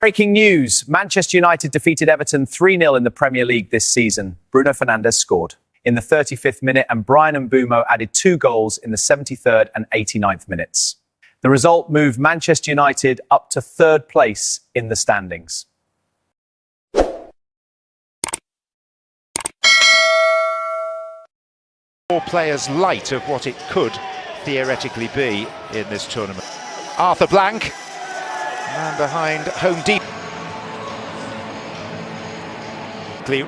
Breaking news, Manchester United defeated Everton 3-0 in the Premier League this season. Bruno Fernandes scored in the 35th minute and Bryan Mbeumo added 2 goals in the 73rd and 89th minutes. The result moved Manchester United up to 3rd place in the standings. Four players light of what it could theoretically be in this tournament. Arthur Blank, man behind Home Deep.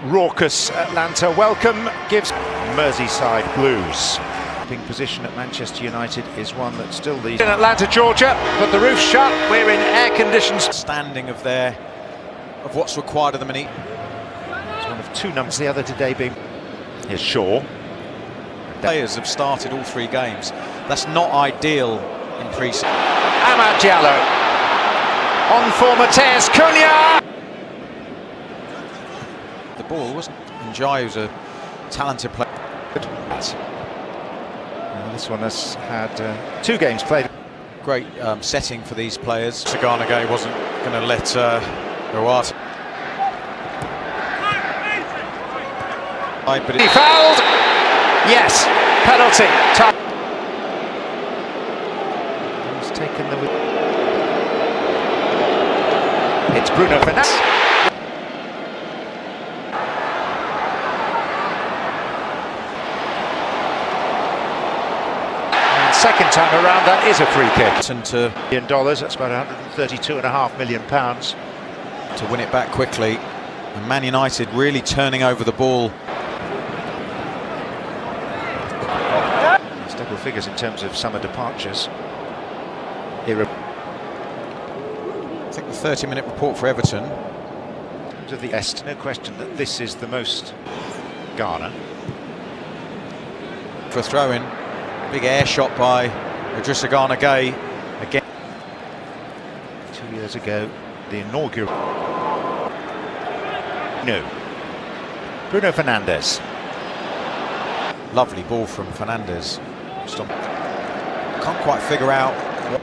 Raucous Atlanta welcome gives Merseyside Blues. Position at Manchester United is one that still leads. In Atlanta, Georgia, but the roof's shut. We're in air-conditioned standing of what's required of them. And it's one of 2 numbers. The other today being here's Shaw. Players have started all 3 games. That's not ideal in pre-season. Amad Diallo on for Mateus Cunha. The ball wasn't. And Jai's a talented player. This one has had 2 games played. Great setting for these players. Sagana Gay wasn't going to let Roat. But He fouled. Yes, penalty. He's taken the. It's Bruno Fernandes. Second time around, that is a free kick. $1 million, that's about £132.5 million. To win it back quickly. And Man United really turning over the ball. It's double figures in terms of summer departures. I think the 30-minute report for Everton. To the Est, no question that this is the most Ghana. For a throw-in. Big air shot by Idrissa Gana Gueye again. 2 years ago, the inaugural. No. Bruno Fernandes. Lovely ball from Fernandes. Can't quite figure out what.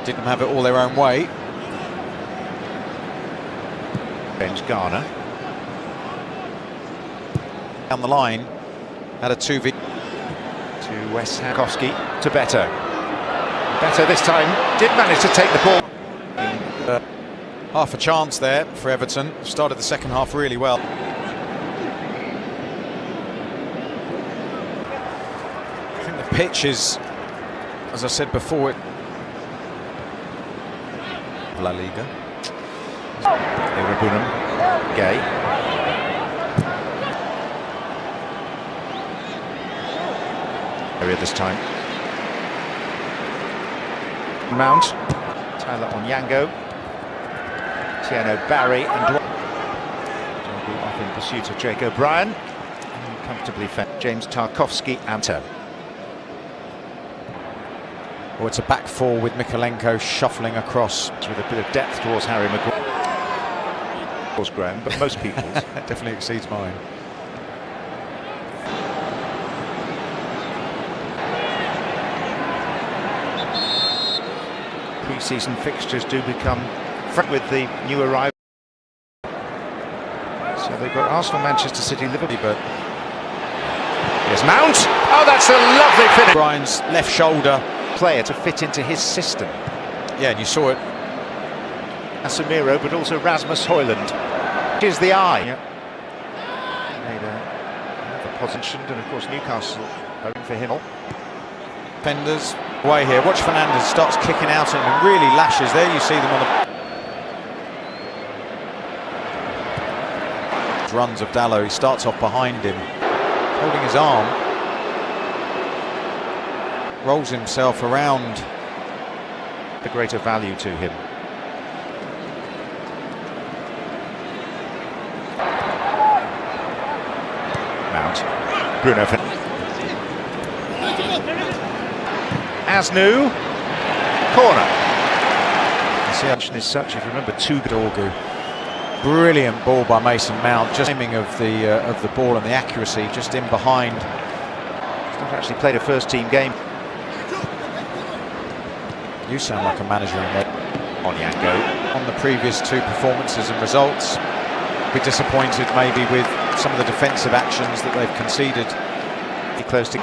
Didn't have it all their own way. James Garner Down the line, had a 2v. To West Hankowski, to Better. Better this time, did manage to take the ball. Half a chance there for Everton. Started the second half really well. I think the pitch is, as I said before, La Liga. Bunham, Gay. Area this time. Mount. Tyler Onyango. Tieno Barry and off in pursuit of Jake O'Brien. Comfortably fed. James Tarkowski and Oh, it's a back 4 with Mikalenko shuffling across. With a bit of depth towards Harry Maguire. Was grown, but most people's. Definitely exceeds mine. Pre-season fixtures do become front with the new arrival. So they've got Arsenal, Manchester City, Liverpool, but here's Mount. Oh, that's a lovely finish. Brian's left shoulder player to fit into his system. Yeah, and you saw it. Casemiro, but also Rasmus Højlund. Here's the eye. Yep. Made another position, and of course Newcastle are in for him. Defenders away here. Watch Fernandes starts kicking out and really lashes. There you see them on the runs of Dalot. He starts off behind him, holding his arm, rolls himself around. The greater value to him. Mount. Bruno Fernandes. Asnu. Corner. The action is such, if you remember, Dorgu. Brilliant ball by Mason Mount. Just aiming of the ball and the accuracy, just in behind. It's not actually played a first-team game. You sound like a manager in there. Onyango. On the previous two performances and results, be disappointed maybe with some of the defensive actions that they've conceded. Close to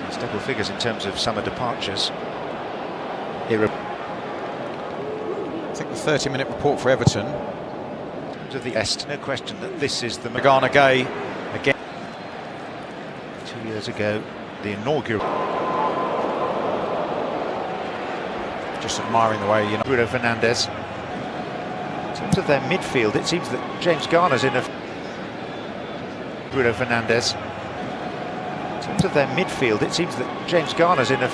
it's double figures in terms of summer departures. I think the 30-minute report for Everton. To the Est, no question that this is the Magana Gay again. 2 years ago, the inaugural. Just admiring the way, you know. Bruno Fernandes. In terms of their midfield, it seems that James Garner's in a. Bruno Fernandes. In terms of their midfield, it seems that James Garner's in a.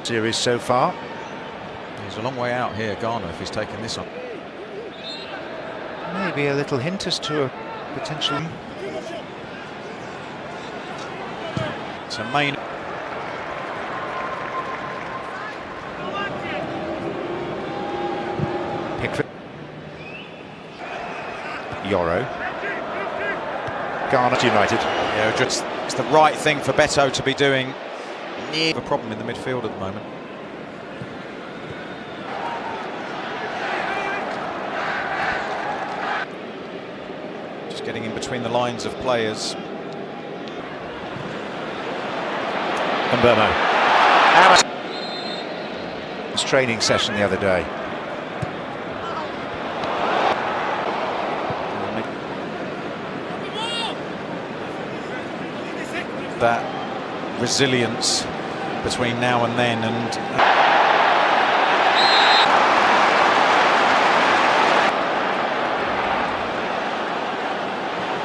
Series so far. He's a long way out here, Garner, if he's taking this on. Maybe a little hint as to a potential. It's a main. Pickford. Yoro. Garner United. Yeah, just it's the right thing for Beto to be doing. A problem in the midfield at the moment. Just getting in between the lines of players. And Burmo. His training session the other day. That resilience between now and then, and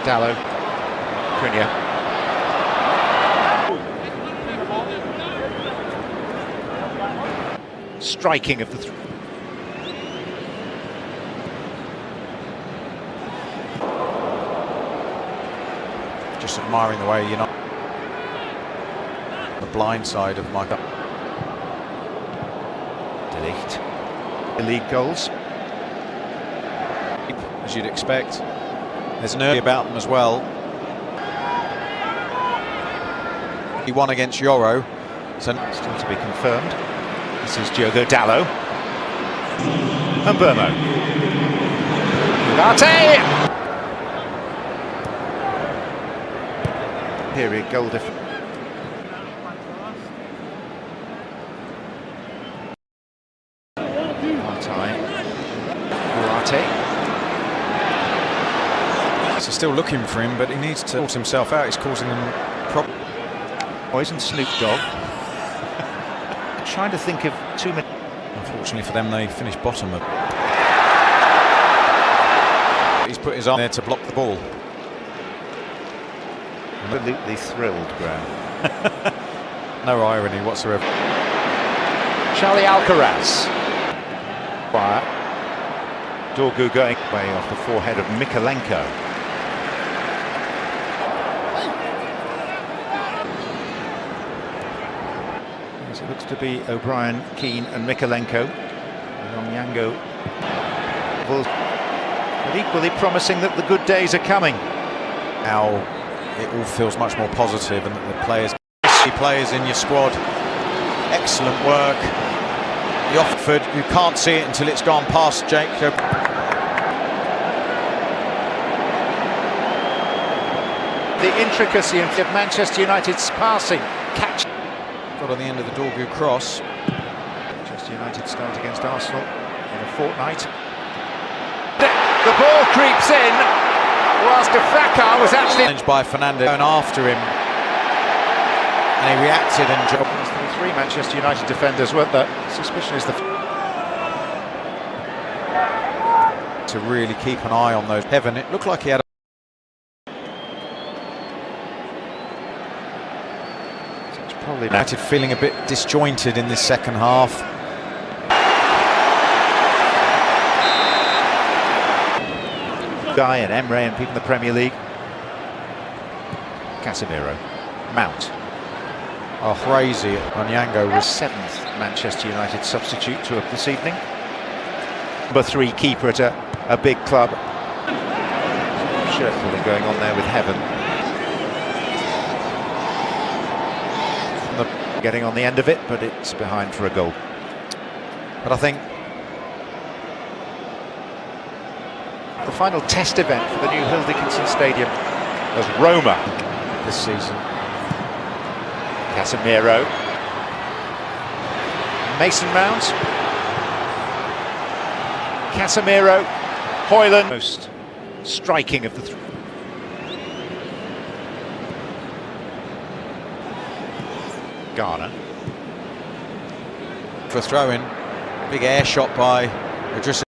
Dallo, Cunha. Striking of the just admiring the way, you know, the blind side of Michael. Delete. The league goals. As you'd expect. There's an early about them as well. He won against Yoro. So still to be confirmed. This is Diogo Dallo. And Burmo. Ugarte! Period goal difference. So still looking for him, but he needs to sort himself out. He's causing them problems. Boys and Snoop Dogg. Trying to think of too many. Unfortunately for them, they finished bottom of. He's put his arm there to block the ball. Absolutely thrilled, Graham. No irony whatsoever. Charlie Alcaraz. Fire. Dorgu going way off the forehead of Mikalenko. As it looks to be O'Brien, Keane and Mikalenko. Onyango. But equally promising that the good days are coming. Now it all feels much more positive, and that the players in your squad. Excellent work. The Oxford, you can't see it until it's gone past Jacob. The intricacy of Manchester United's passing catch. Got on the end of the Dorgu cross. Manchester United start against Arsenal in a fortnight. The ball creeps in, whilst Fracas was actually challenged by Fernandes going after him, and he reacted and dropped. Three Manchester United defenders, weren't there? Suspicion is to really keep an eye on those. Heaven, it looked like he had. Probably United feeling a bit disjointed in this second half. Guy and Emre and people in the Premier League. Casemiro, Mount. Oh, crazy. Onyango was 7th Manchester United substitute to up this evening. Number 3 keeper at a a big club. Shirt pulling going on there with Heaven. Getting on the end of it, but it's behind for a goal. But I think the final test event for the new Hill Dickinson Stadium was Roma this season. Casemiro. Mason Mount. Casemiro. Hoyland. Most striking of the three. Garner. For a throw-in, big air shot by Idris.